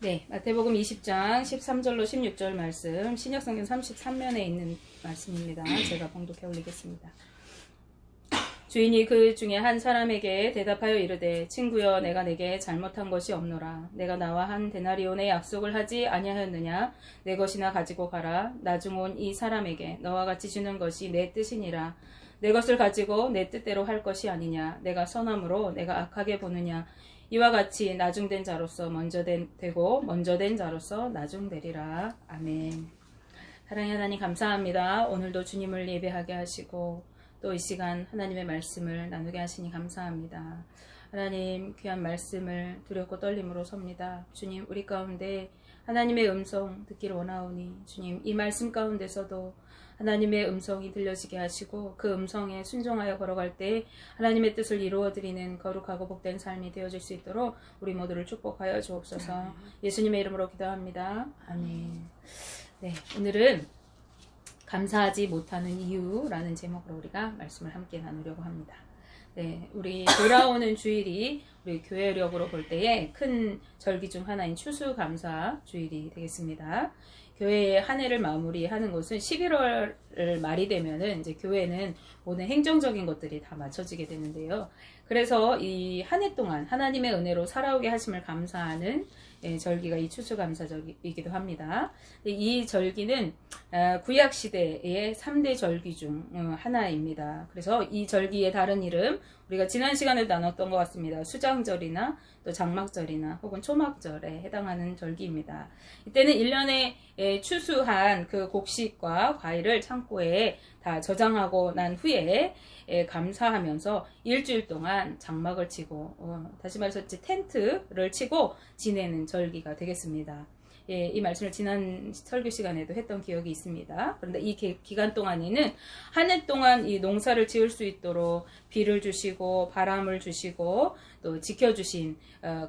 네, 마태복음 20장 13절로 16절 말씀, 신약성경 33면에 있는 말씀입니다. 제가 봉독해 올리겠습니다. 주인이 그 중에 한 사람에게 대답하여 이르되, 친구여, 내가 내게 잘못한 것이 없노라. 내가 나와 한 데나리온의 약속을 하지 아니하였느냐? 내 것이나 가지고 가라. 나중 온 이 사람에게 너와 같이 주는 것이 내 뜻이니라. 내 것을 가지고 내 뜻대로 할 것이 아니냐? 내가 선함으로 내가 악하게 보느냐? 이와 같이 나중된 자로서 되고 먼저 된 자로서 나중되리라. 아멘. 사랑의 하나님, 감사합니다. 오늘도 주님을 예배하게 하시고 또 이 시간 하나님의 말씀을 나누게 하시니 감사합니다. 하나님, 귀한 말씀을 두렵고 떨림으로 섭니다. 주님, 우리 가운데 하나님의 음성 듣기를 원하오니 주님, 이 말씀 가운데서도 하나님의 음성이 들려지게 하시고 그 음성에 순종하여 걸어갈 때 하나님의 뜻을 이루어드리는 거룩하고 복된 삶이 되어질 수 있도록 우리 모두를 축복하여 주옵소서. 예수님의 이름으로 기도합니다. 아멘. 네, 오늘은 감사하지 못하는 이유라는 제목으로 우리가 말씀을 함께 나누려고 합니다. 네, 우리 돌아오는 주일이 우리 교회력으로 볼 때에 큰 절기 중 하나인 추수감사 주일이 되겠습니다. 교회의 한 해를 마무리하는 것은 11월 말이 되면은 이제 교회는 모든 행정적인 것들이 다 맞춰지게 되는데요. 그래서 이 한 해 동안 하나님의 은혜로 살아오게 하심을 감사하는 절기가 이 추수감사절기이기도 합니다. 이 절기는 구약 시대의 3대 절기 중 하나입니다. 그래서 이 절기의 다른 이름, 우리가 지난 시간에도 나눴던 것 같습니다. 수장절이나 또 장막절이나 혹은 초막절에 해당하는 절기입니다. 이때는 1년에 추수한 그 곡식과 과일을 창고에 다 저장하고 난 후에 감사하면서 일주일 동안 장막을 치고 다시 말해서 텐트를 치고 지내는 절기가 되겠습니다. 예, 이 말씀을 지난 설교 시간에도 했던 기억이 있습니다. 그런데 이 기간 동안에는 한 해 동안 이 농사를 지을 수 있도록 비를 주시고 바람을 주시고 또 지켜주신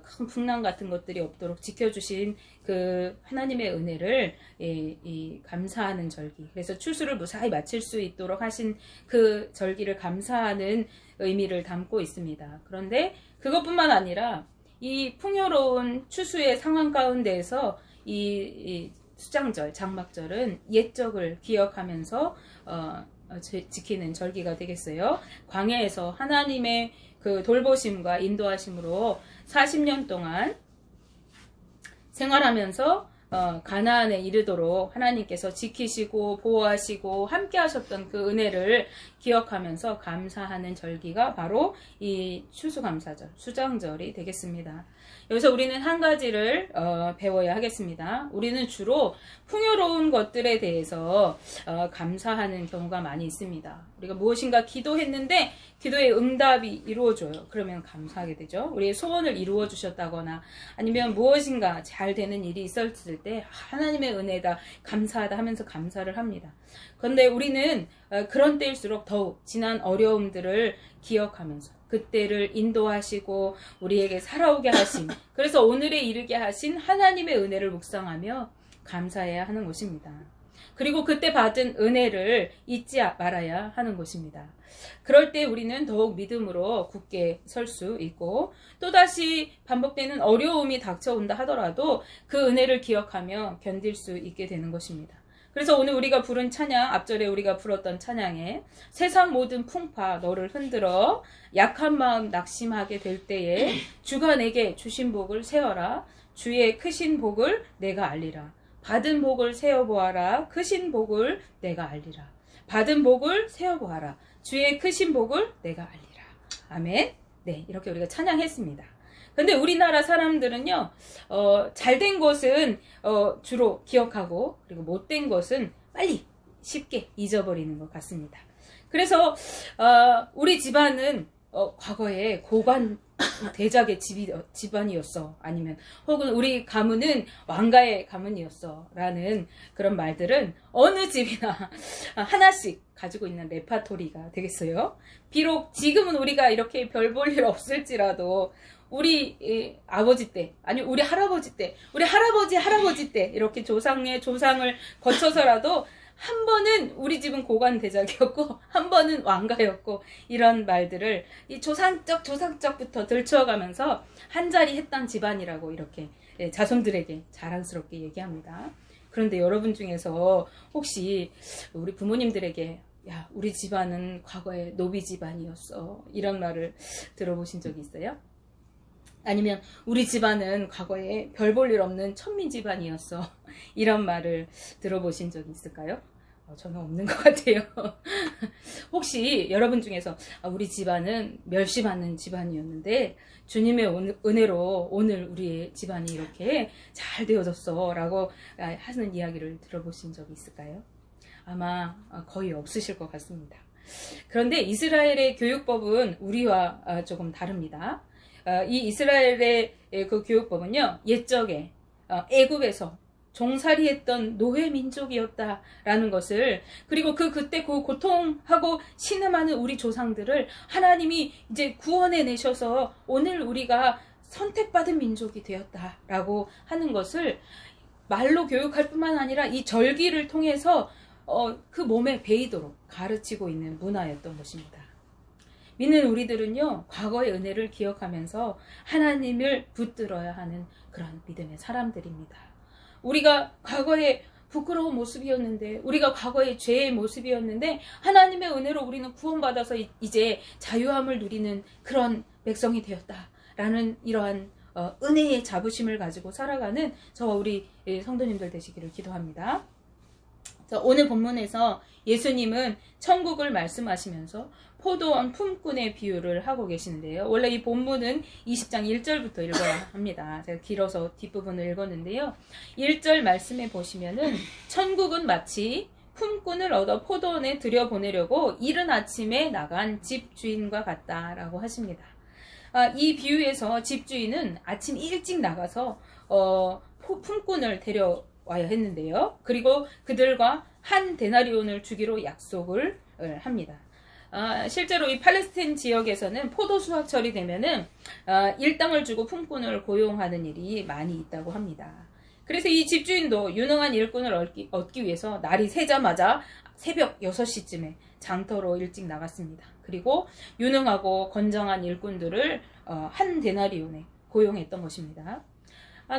큰 풍랑 같은 것들이 없도록 지켜주신 그 하나님의 은혜를 이 감사하는 절기, 그래서 추수를 무사히 마칠 수 있도록 하신 그 절기를 감사하는 의미를 담고 있습니다. 그런데 그것뿐만 아니라 이 풍요로운 추수의 상황 가운데에서 이 수장절, 장막절은 옛적을 기억하면서 지키는 절기가 되겠어요. 광야에서 하나님의 그 돌보심과 인도하심으로 40년 동안 생활하면서 가나안에 이르도록 하나님께서 지키시고 보호하시고 함께 하셨던 그 은혜를 기억하면서 감사하는 절기가 바로 이 추수감사절, 수장절이 되겠습니다. 여기서 우리는 한 가지를 배워야 하겠습니다. 우리는 주로 풍요로운 것들에 대해서 감사하는 경우가 많이 있습니다. 우리가 무엇인가 기도했는데 기도의 응답이 이루어져요. 그러면 감사하게 되죠. 우리의 소원을 이루어 주셨다거나 아니면 무엇인가 잘 되는 일이 있었을 때 하나님의 은혜다, 감사하다 하면서 감사를 합니다. 그런데 우리는 그런 때일수록 더욱 지난 어려움들을 기억하면서 그때를 인도하시고 우리에게 살아오게 하신, 그래서 오늘에 이르게 하신 하나님의 은혜를 묵상하며 감사해야 하는 것입니다. 그리고 그때 받은 은혜를 잊지 말아야 하는 것입니다. 그럴 때 우리는 더욱 믿음으로 굳게 설 수 있고 또다시 반복되는 어려움이 닥쳐온다 하더라도 그 은혜를 기억하며 견딜 수 있게 되는 것입니다. 그래서 오늘 우리가 부른 찬양, 앞절에 우리가 불렀던 찬양에 세상 모든 풍파 너를 흔들어 약한 마음 낙심하게 될 때에 주가 내게 주신 복을 세어라. 주의 크신 복을 내가 알리라. 받은 복을 세어보아라. 크신 복을 내가 알리라. 받은 복을 세어보아라. 주의 크신 복을 내가 알리라. 아멘. 네, 이렇게 우리가 찬양했습니다. 근데 우리나라 사람들은요, 잘된 것은 주로 기억하고 그리고 못된 것은 빨리 쉽게 잊어버리는 것 같습니다. 그래서 우리 집안은 과거에 고관 대작의 집안이었어, 아니면 혹은 우리 가문은 왕가의 가문이었어 라는 그런 말들은 어느 집이나 하나씩 가지고 있는 레파토리가 되겠어요. 비록 지금은 우리가 이렇게 별 볼 일 없을지라도 우리 아버지 때, 아니 우리 할아버지 때, 우리 할아버지 때 이렇게 조상의 조상을 거쳐서라도 한 번은 우리 집은 고관대작이었고 한 번은 왕가였고 이런 말들을 이 조상적부터 들추어가면서 한자리 했던 집안이라고 이렇게 자손들에게 자랑스럽게 얘기합니다. 그런데 여러분 중에서 혹시 우리 부모님들에게 야, 우리 집안은 과거에 노비 집안이었어, 이런 말을 들어보신 적이 있어요? 아니면 우리 집안은 과거에 별 볼 일 없는 천민 집안이었어, 이런 말을 들어보신 적이 있을까요? 저는 없는 것 같아요. 혹시 여러분 중에서 우리 집안은 멸시받는 집안이었는데 주님의 은혜로 오늘 우리의 집안이 이렇게 잘 되어졌어 라고 하는 이야기를 들어보신 적이 있을까요? 아마 거의 없으실 것 같습니다. 그런데 이스라엘의 교육법은 우리와 조금 다릅니다. 이 이스라엘의 그 교육법은요, 옛적에 애굽에서 종살이했던 노예 민족이었다라는 것을, 그리고 그때 그 고통하고 신음하는 우리 조상들을 하나님이 이제 구원해 내셔서 오늘 우리가 선택받은 민족이 되었다라고 하는 것을 말로 교육할 뿐만 아니라 이 절기를 통해서 그 몸에 배이도록 가르치고 있는 문화였던 것입니다. 믿는 우리들은요, 과거의 은혜를 기억하면서 하나님을 붙들어야 하는 그런 믿음의 사람들입니다. 우리가 과거에 부끄러운 모습이었는데, 우리가 과거의 죄의 모습이었는데 하나님의 은혜로 우리는 구원받아서 이제 자유함을 누리는 그런 백성이 되었다라는 이러한 은혜의 자부심을 가지고 살아가는 저와 우리 성도님들 되시기를 기도합니다. 오늘 본문에서 예수님은 천국을 말씀하시면서 포도원 품꾼의 비유를 하고 계시는데요. 원래 이 본문은 20장 1절부터 읽어야 합니다. 제가 길어서 뒷부분을 읽었는데요. 1절 말씀에 보시면은 천국은 마치 품꾼을 얻어 포도원에 들여보내려고 이른 아침에 나간 집주인과 같다라고 하십니다. 이 비유에서 집주인은 아침 일찍 나가서 품꾼을 데려와야 했는데요. 그리고 그들과 한 데나리온을 주기로 약속을 합니다. 실제로 이 팔레스타인 지역에서는 포도 수확철이 되면은 일당을 주고 품꾼을 고용하는 일이 많이 있다고 합니다. 그래서 이 집주인도 유능한 일꾼을 얻기 위해서 날이 새자마자 새벽 6시쯤에 장터로 일찍 나갔습니다. 그리고 유능하고 건장한 일꾼들을 한 데나리온에 고용했던 것입니다.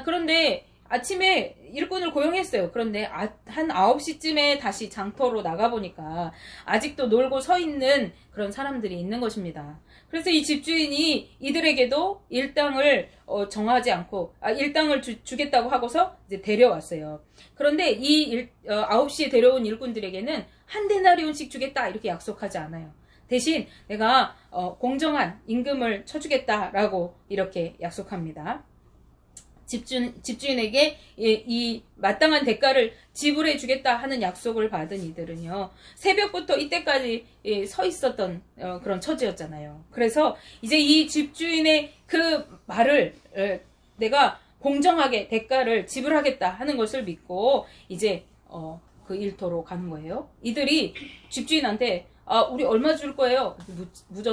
그런데 아침에 일꾼을 고용했어요. 그런데 한 9시쯤에 다시 장터로 나가보니까 아직도 놀고 서 있는 그런 사람들이 있는 것입니다. 그래서 이 집주인이 이들에게도 일당을 정하지 않고 일당을 주겠다고 하고서 이제 데려왔어요. 그런데 이 9시에 데려온 일꾼들에게는 한 데나리온씩 주겠다 이렇게 약속하지 않아요. 대신 내가 공정한 임금을 쳐주겠다라고 이렇게 약속합니다. 집주인에게 이 마땅한 대가를 지불해 주겠다 하는 약속을 받은 이들은요, 새벽부터 이때까지 서 있었던 그런 처지였잖아요. 그래서 이제 이 집주인의 그 말을 내가 공정하게 대가를 지불하겠다 하는 것을 믿고 이제 그 일터로 가는 거예요. 이들이 집주인한테 우리 얼마 줄 거예요?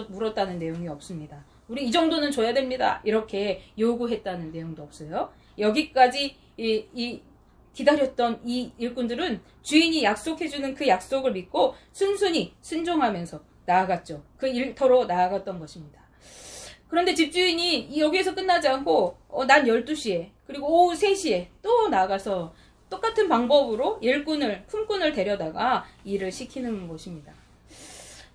물었다는 내용이 없습니다. 우리 이 정도는 줘야 됩니다. 이렇게 요구했다는 내용도 없어요. 여기까지 기다렸던 이 일꾼들은 주인이 약속해주는 그 약속을 믿고 순순히 순종하면서 나아갔죠. 그 일터로 나아갔던 것입니다. 그런데 집주인이 여기에서 끝나지 않고 난 12시에 그리고 오후 3시에 또 나가서 똑같은 방법으로 품꾼을 데려다가 일을 시키는 것입니다.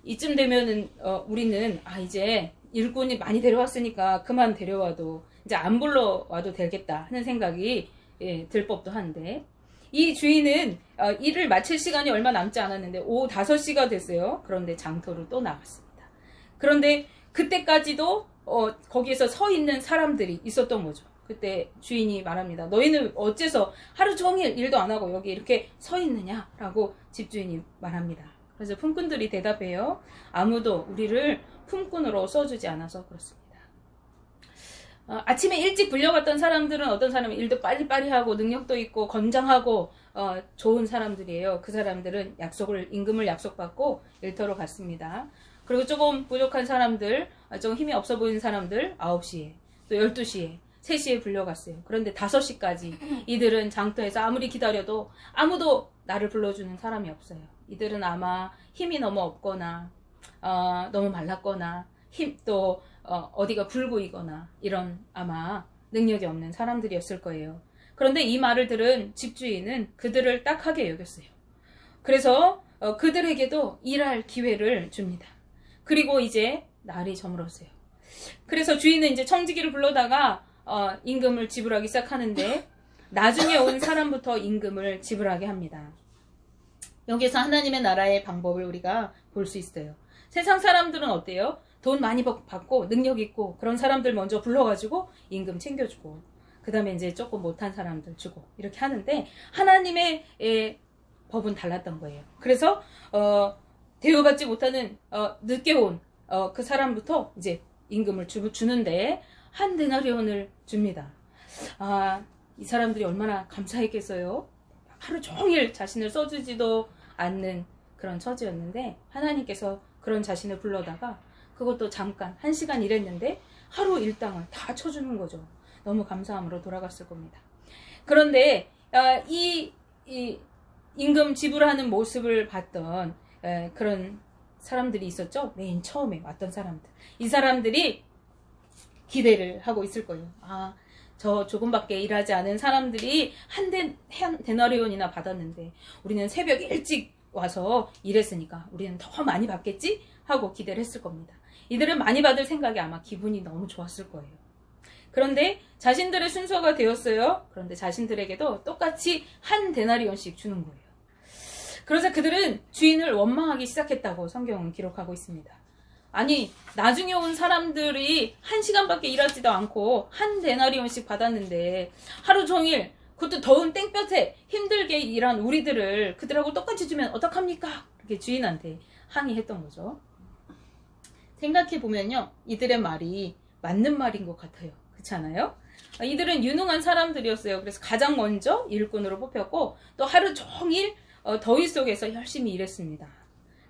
이쯤 되면은 우리는 이제 일꾼이 많이 데려왔으니까 그만 데려와도 이제 안 불러와도 되겠다 하는 생각이 들 법도 한데, 이 주인은 일을 마칠 시간이 얼마 남지 않았는데 오후 5시가 됐어요. 그런데 장터로 또 나갔습니다. 그런데 그때까지도 거기에서 서 있는 사람들이 있었던 거죠. 그때 주인이 말합니다. 너희는 어째서 하루 종일 일도 안 하고 여기 이렇게 서 있느냐라고 집주인이 말합니다. 그래서 품꾼들이 대답해요. 아무도 우리를 품꾼으로 써주지 않아서 그렇습니다. 아침에 일찍 불려갔던 사람들은 어떤 사람은 일도 빨리빨리 하고 능력도 있고 건장하고 좋은 사람들이에요. 그 사람들은 임금을 약속받고 일터로 갔습니다. 그리고 조금 부족한 사람들, 좀 힘이 없어 보이는 사람들 9시에 또 12시에 3시에 불려갔어요. 그런데 5시까지 이들은 장터에서 아무리 기다려도 아무도 나를 불러주는 사람이 없어요. 이들은 아마 힘이 너무 없거나 너무 말랐거나 또 어디가 불구이거나 이런 아마 능력이 없는 사람들이었을 거예요. 그런데 이 말을 들은 집주인은 그들을 딱하게 여겼어요. 그래서 그들에게도 일할 기회를 줍니다. 그리고 이제 날이 저물었어요. 그래서 주인은 이제 청지기를 불러다가 임금을 지불하기 시작하는데 나중에 온 사람부터 임금을 지불하게 합니다. 여기서 하나님의 나라의 방법을 우리가 볼 수 있어요. 세상 사람들은 어때요? 돈 많이 받고 능력 있고 그런 사람들 먼저 불러가지고 임금 챙겨주고 그 다음에 이제 조금 못한 사람들 주고 이렇게 하는데 하나님의 법은 달랐던 거예요. 그래서 대우받지 못하는 늦게 온 그 사람부터 이제 임금을 주는데 한 데나리온을 줍니다. 이 사람들이 얼마나 감사했겠어요. 하루 종일 자신을 써주지도 않는 그런 처지였는데 하나님께서 그런 자신을 불러다가 그것도 잠깐 1시간 일했는데 하루 일당을 다 쳐주는 거죠. 너무 감사함으로 돌아갔을 겁니다. 그런데 이 임금 지불하는 모습을 봤던 그런 사람들이 있었죠. 맨 처음에 왔던 사람들. 이 사람들이 기대를 하고 있을 거예요. 저 조금밖에 일하지 않은 사람들이 한 데나리온이나 받았는데 우리는 새벽 일찍 와서 일했으니까 우리는 더 많이 받겠지? 하고 기대를 했을 겁니다. 이들은 많이 받을 생각에 아마 기분이 너무 좋았을 거예요. 그런데 자신들의 순서가 되었어요. 그런데 자신들에게도 똑같이 한 데나리온씩 주는 거예요. 그래서 그들은 주인을 원망하기 시작했다고 성경은 기록하고 있습니다. 아니, 나중에 온 사람들이 1시간밖에 일하지도 않고 한 데나리온씩 받았는데 하루 종일 그것도 더운 땡볕에 힘들게 일한 우리들을 그들하고 똑같이 주면 어떡합니까? 이렇게 주인한테 항의했던 거죠. 생각해보면요, 이들의 말이 맞는 말인 것 같아요. 그렇지 않아요? 이들은 유능한 사람들이었어요. 그래서 가장 먼저 일꾼으로 뽑혔고 또 하루 종일 더위 속에서 열심히 일했습니다.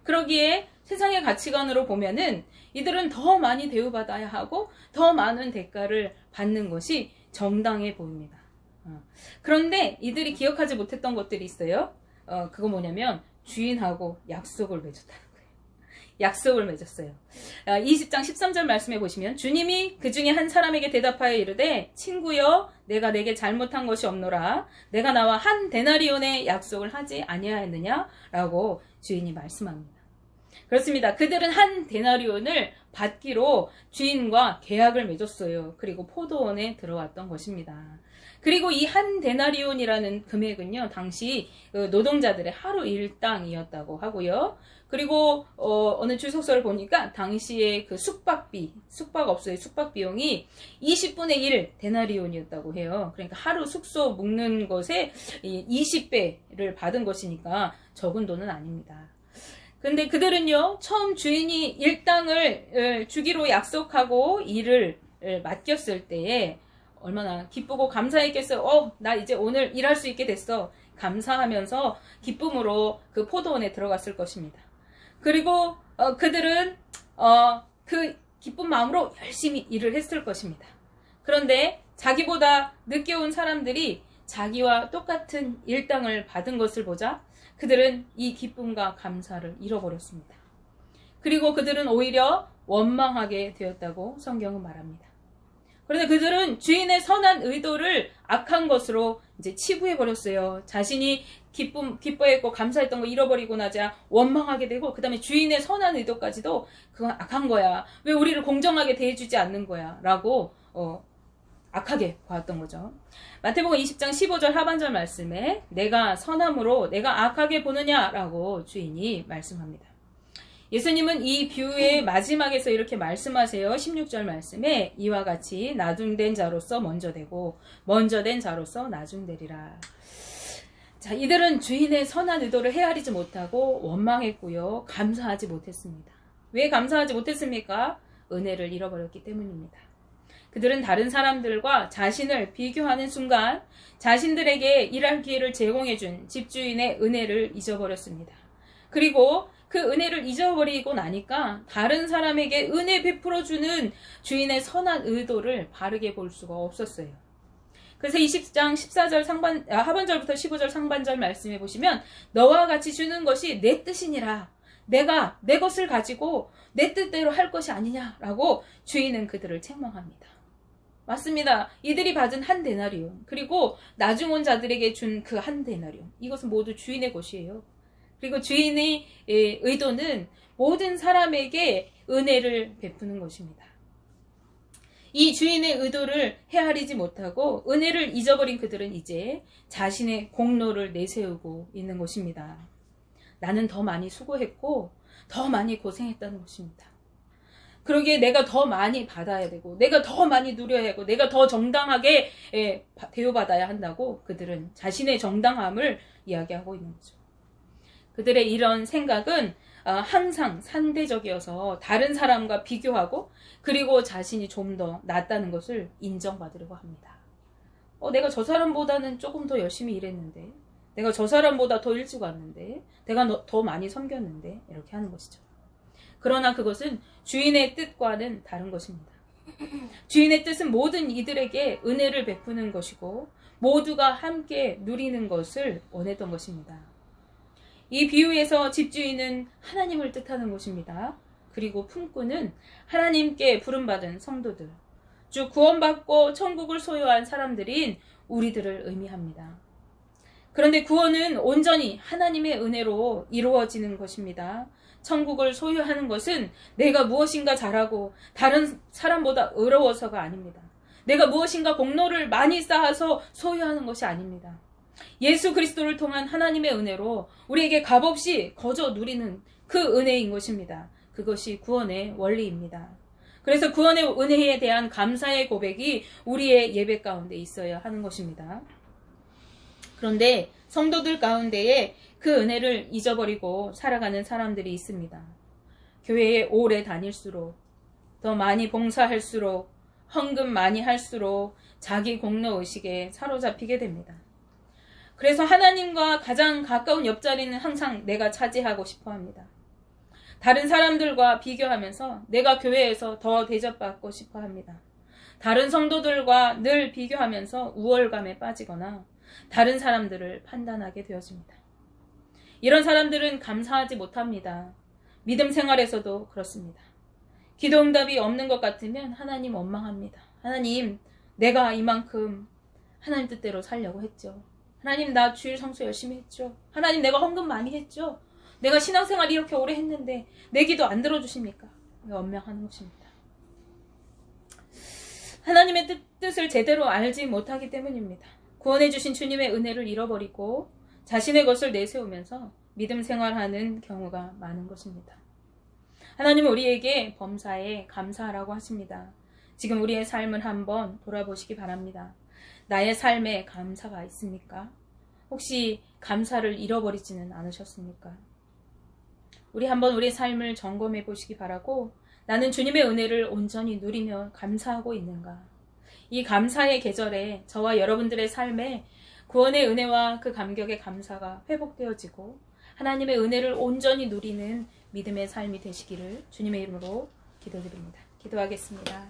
그러기에 세상의 가치관으로 보면은 이들은 더 많이 대우받아야 하고 더 많은 대가를 받는 것이 정당해 보입니다. 그런데 이들이 기억하지 못했던 것들이 있어요. 그거 뭐냐면 주인하고 약속을 맺었다는 거예요. 약속을 맺었어요. 20장 13절 말씀해 보시면 주님이 그 중에 한 사람에게 대답하여 이르되 친구여 내가 내게 잘못한 것이 없노라 내가 나와 한 데나리온의 약속을 하지 아니하였느냐 라고 주인이 말씀합니다. 그렇습니다. 그들은 한 데나리온을 받기로 주인과 계약을 맺었어요. 그리고 포도원에 들어왔던 것입니다. 그리고 이 한 데나리온이라는 금액은요, 당시 노동자들의 하루 일당이었다고 하고요. 그리고 어느 주석서를 보니까 당시에 그 숙박업소의 숙박 비용이 20분의 1 데나리온이었다고 해요. 그러니까 하루 숙소 묵는 것에 20배를 받은 것이니까 적은 돈은 아닙니다. 근데 그들은요, 처음 주인이 일당을 주기로 약속하고 일을 맡겼을 때에 얼마나 기쁘고 감사했겠어요. 나 이제 오늘 일할 수 있게 됐어. 감사하면서 기쁨으로 그 포도원에 들어갔을 것입니다. 그리고 그들은 그 기쁜 마음으로 열심히 일을 했을 것입니다. 그런데 자기보다 늦게 온 사람들이 자기와 똑같은 일당을 받은 것을 보자 그들은 이 기쁨과 감사를 잃어버렸습니다. 그리고 그들은 오히려 원망하게 되었다고 성경은 말합니다. 그런데 그들은 주인의 선한 의도를 악한 것으로 이제 치부해버렸어요. 자신이 기뻐했고 감사했던 거 잃어버리고 나자 원망하게 되고, 그 다음에 주인의 선한 의도까지도 그건 악한 거야. 왜 우리를 공정하게 대해주지 않는 거야? 라고, 악하게 보았던 거죠. 마태복음 20장 15절 하반절 말씀에 내가 선함으로 내가 악하게 보느냐라고 주인이 말씀합니다. 예수님은 이 비유의 마지막에서 이렇게 말씀하세요. 16절 말씀에 이와 같이 나중된 자로서 먼저 되고 먼저 된 자로서 나중되리라. 자, 이들은 주인의 선한 의도를 헤아리지 못하고 원망했고요. 감사하지 못했습니다. 왜 감사하지 못했습니까? 은혜를 잃어버렸기 때문입니다. 그들은 다른 사람들과 자신을 비교하는 순간 자신들에게 일할 기회를 제공해준 집주인의 은혜를 잊어버렸습니다. 그리고 그 은혜를 잊어버리고 나니까 다른 사람에게 은혜 베풀어주는 주인의 선한 의도를 바르게 볼 수가 없었어요. 그래서 20장 14절 하반절부터 15절 상반절 말씀해 보시면 너와 같이 주는 것이 내 뜻이니라. 내가 내 것을 가지고 내 뜻대로 할 것이 아니냐라고 주인은 그들을 책망합니다. 맞습니다. 이들이 받은 한 데나리온 그리고 나중 온 자들에게 준 그 한 데나리온 이것은 모두 주인의 것이에요. 그리고 주인의 의도는 모든 사람에게 은혜를 베푸는 것입니다. 이 주인의 의도를 헤아리지 못하고 은혜를 잊어버린 그들은 이제 자신의 공로를 내세우고 있는 것입니다. 나는 더 많이 수고했고 더 많이 고생했다는 것입니다. 그러기에 내가 더 많이 받아야 되고 내가 더 많이 누려야 하고 내가 더 정당하게 대우받아야 한다고 그들은 자신의 정당함을 이야기하고 있는 거죠. 그들의 이런 생각은 항상 상대적이어서 다른 사람과 비교하고 그리고 자신이 좀 더 낫다는 것을 인정받으려고 합니다. 내가 저 사람보다는 조금 더 열심히 일했는데 내가 저 사람보다 더 일찍 왔는데 내가 더 많이 섬겼는데 이렇게 하는 것이죠. 그러나 그것은 주인의 뜻과는 다른 것입니다. 주인의 뜻은 모든 이들에게 은혜를 베푸는 것이고 모두가 함께 누리는 것을 원했던 것입니다. 이 비유에서 집주인은 하나님을 뜻하는 것입니다. 그리고 품꾼은 하나님께 부름받은 성도들, 즉 구원받고 천국을 소유한 사람들인 우리들을 의미합니다. 그런데 구원은 온전히 하나님의 은혜로 이루어지는 것입니다. 천국을 소유하는 것은 내가 무엇인가 잘하고 다른 사람보다 의로워서가 아닙니다. 내가 무엇인가 공로를 많이 쌓아서 소유하는 것이 아닙니다. 예수 그리스도를 통한 하나님의 은혜로 우리에게 값없이 거저 누리는 그 은혜인 것입니다. 그것이 구원의 원리입니다. 그래서 구원의 은혜에 대한 감사의 고백이 우리의 예배 가운데 있어야 하는 것입니다. 그런데 성도들 가운데에 그 은혜를 잊어버리고 살아가는 사람들이 있습니다. 교회에 오래 다닐수록 더 많이 봉사할수록 헌금 많이 할수록 자기 공로의식에 사로잡히게 됩니다. 그래서 하나님과 가장 가까운 옆자리는 항상 내가 차지하고 싶어 합니다. 다른 사람들과 비교하면서 내가 교회에서 더 대접받고 싶어 합니다. 다른 성도들과 늘 비교하면서 우월감에 빠지거나 다른 사람들을 판단하게 되어집니다. 이런 사람들은 감사하지 못합니다. 믿음 생활에서도 그렇습니다. 기도 응답이 없는 것 같으면 하나님 원망합니다. 하나님, 내가 이만큼 하나님 뜻대로 살려고 했죠. 하나님, 나 주일 성수 열심히 했죠. 하나님, 내가 헌금 많이 했죠. 내가 신앙생활 이렇게 오래 했는데 내 기도 안 들어주십니까? 원망하는 것입니다. 하나님의 뜻을 제대로 알지 못하기 때문입니다. 구원해 주신 주님의 은혜를 잃어버리고 자신의 것을 내세우면서 믿음 생활하는 경우가 많은 것입니다. 하나님은 우리에게 범사에 감사하라고 하십니다. 지금 우리의 삶을 한번 돌아보시기 바랍니다. 나의 삶에 감사가 있습니까? 혹시 감사를 잃어버리지는 않으셨습니까? 우리 한번 우리의 삶을 점검해 보시기 바라고 나는 주님의 은혜를 온전히 누리며 감사하고 있는가? 이 감사의 계절에 저와 여러분들의 삶에 구원의 은혜와 그 감격의 감사가 회복되어지고 하나님의 은혜를 온전히 누리는 믿음의 삶이 되시기를 주님의 이름으로 기도드립니다. 기도하겠습니다.